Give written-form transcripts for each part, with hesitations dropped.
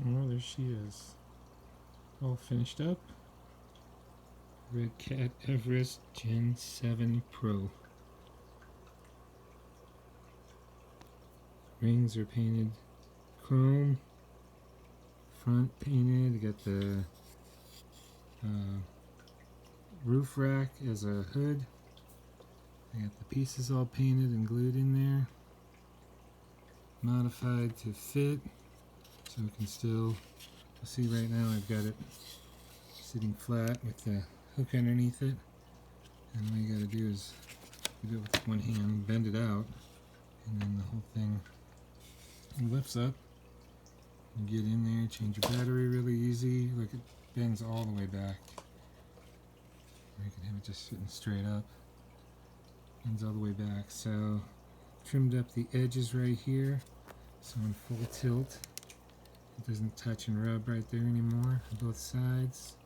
Oh, there she is. All finished up. Red Cat Everest Gen 7 Pro. Rings are painted chrome. Front painted. Got the roof rack as a hood. I got the pieces all painted and glued in there. Modified to fit, so it can still, see right now I've got it sitting flat with the hook underneath it. And all you gotta do is do it with one hand, bend it out, and then the whole thing lifts up. You get in there, change your battery really easy. Look, it bends all the way back. Or you can have it just sitting straight up. Bends all the way back. So, trimmed up the edges right here. So in full tilt, it doesn't touch and rub right there anymore on both sides.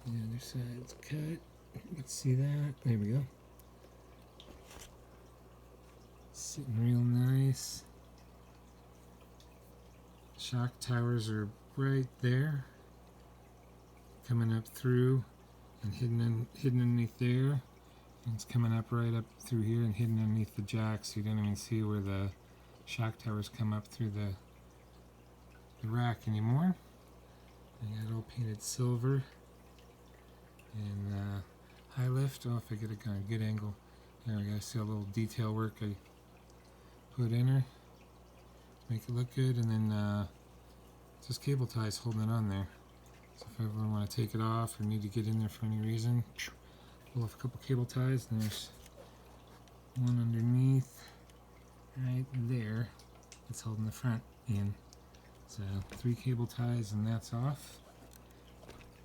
The other side's cut. Let's see that. There we go. Sitting real nice. Shock towers are right there, coming up through and hidden underneath there. And it's coming up right up through here and hidden underneath the jack, so you don't even see where the shock towers come up through the rack anymore. I got it all painted silver and high lift. Oh, if I get a kind of good angle, there we go. See a little detail work I put in her, make it look good, and then just cable ties holding it on there. So if I ever want to take it off or need to get in there for any reason, pull off a couple cable ties, and there's one underneath right there that's holding the front in. So 3 cable ties and that's off.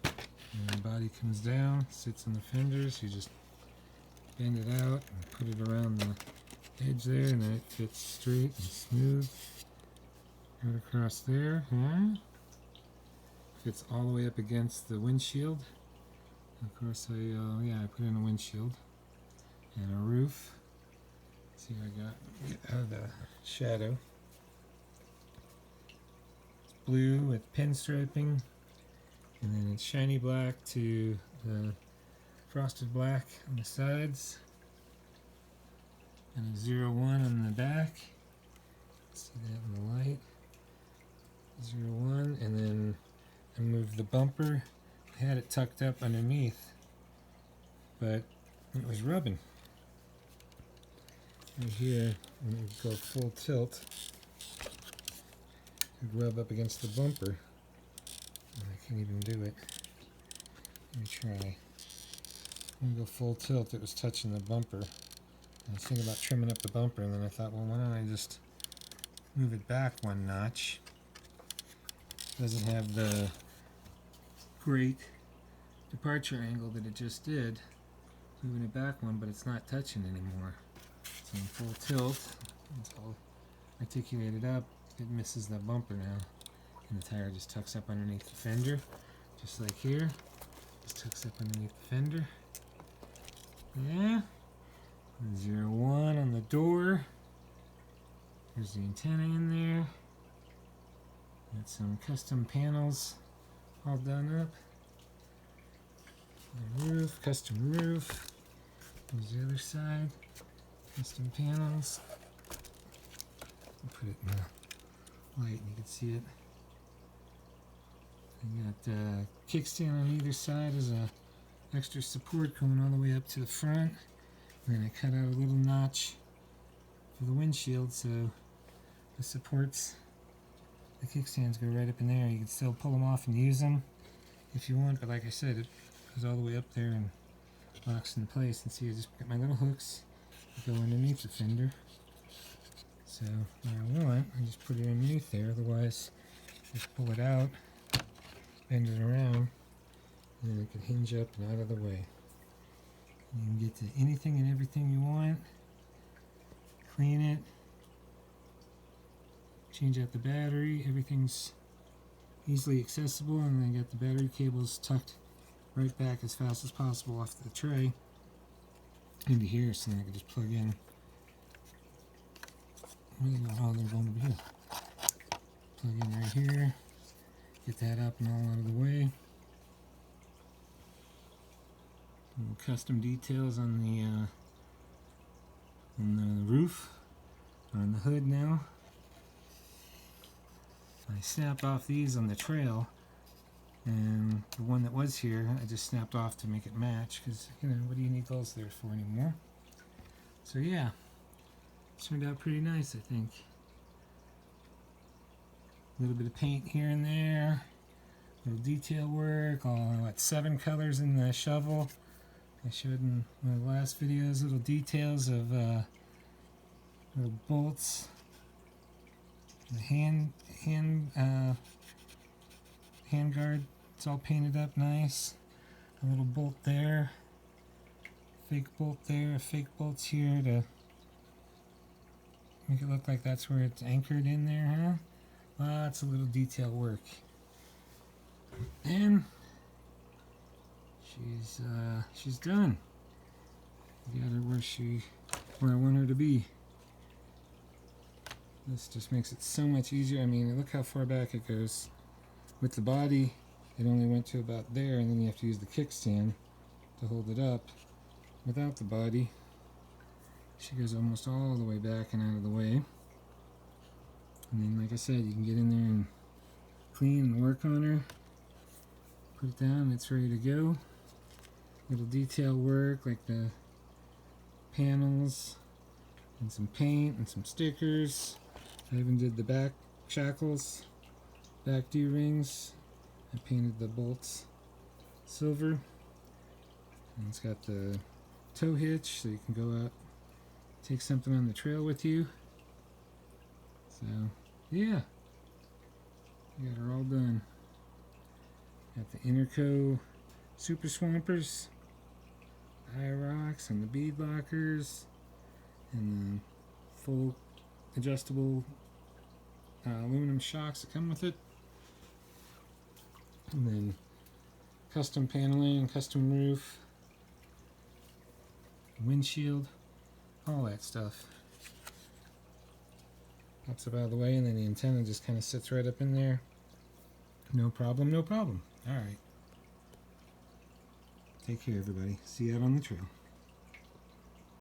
And the body comes down, sits in the fenders. You just bend it out and put it around the edge there, and then it fits straight and smooth right across there. Yeah. Fits all the way up against the windshield. Of course, I put in a windshield and a roof. Let's see what I got. Get out of the shadow. It's blue with pinstriping, and then it's shiny black to the frosted black on the sides, and a 01 on the back. See that in the light. 01, and then I moved the bumper. I had it tucked up underneath, but it was rubbing. Right here, when it would go full tilt, it would rub up against the bumper. And I can't even do it. Let me try. When we go full tilt, it was touching the bumper. I was thinking about trimming up the bumper, and then I thought, well, why don't I just move it back one notch? It doesn't have the great departure angle that it just did. Moving it back one, but it's not touching anymore. So in full tilt, it's all articulated up. It misses the bumper now, and the tire just tucks up underneath the fender, just like here. Just tucks up underneath the fender. Yeah. 01 on the door. There's the antenna in there. Got some custom panels all done up. The roof, custom roof. There's the other side. Custom panels. I'll put it in the light and you can see it. I got kickstand on either side as a extra support going all the way up to the front. And then I cut out a little notch for the windshield, so the supports, the kickstands go right up in there. You can still pull them off and use them if you want, but like I said, it goes all the way up there and locks in place. And see, I just got my little hooks that go underneath the fender. So when I want, I just put it underneath there. Otherwise, just pull it out, bend it around, and then it can hinge up and out of the way. You can get to anything and everything you want. Clean it. Change out the battery. Everything's easily accessible, and then I got the battery cables tucked right back as fast as possible off the tray into here, so then I can just plug in. Oh, they're going over here. plug in right here. Get that up and all out of the way. Custom details on the roof, on the hood now. I snap off these on the trail, and the one that was here I just snapped off to make it match, because you know, what do you need those there for anymore? So yeah, it turned out pretty nice, I think. A little bit of paint here and there, little detail work, all 7 colors in the shovel. I showed in one of the last videos little details of little bolts, the hand guard. It's all painted up nice. A little bolt there, fake bolt there, fake bolts here to make it look like that's where it's anchored in there, huh? Lots of little detail work. And she's done. Got her where I want her to be. This just makes it so much easier. I mean, look how far back it goes. With the body, it only went to about there, and then you have to use the kickstand to hold it up. Without the body, she goes almost all the way back and out of the way. And then, like I said, you can get in there and clean and work on her. Put it down, it's ready to go. Little detail work like the panels and some paint and some stickers. I even did the back shackles, back D-rings. I painted the bolts silver. And it's got the tow hitch so you can go out, take something on the trail with you. So, yeah, we got her all done. Got the Interco Super Swampers, eye rocks, and the bead lockers, and the full adjustable aluminum shocks that come with it. And then custom paneling, custom roof, windshield, all that stuff. Pops up out of the way, and then the antenna just kind of sits right up in there. No problem, no problem. Alright. Take care, everybody. See you out on the trail.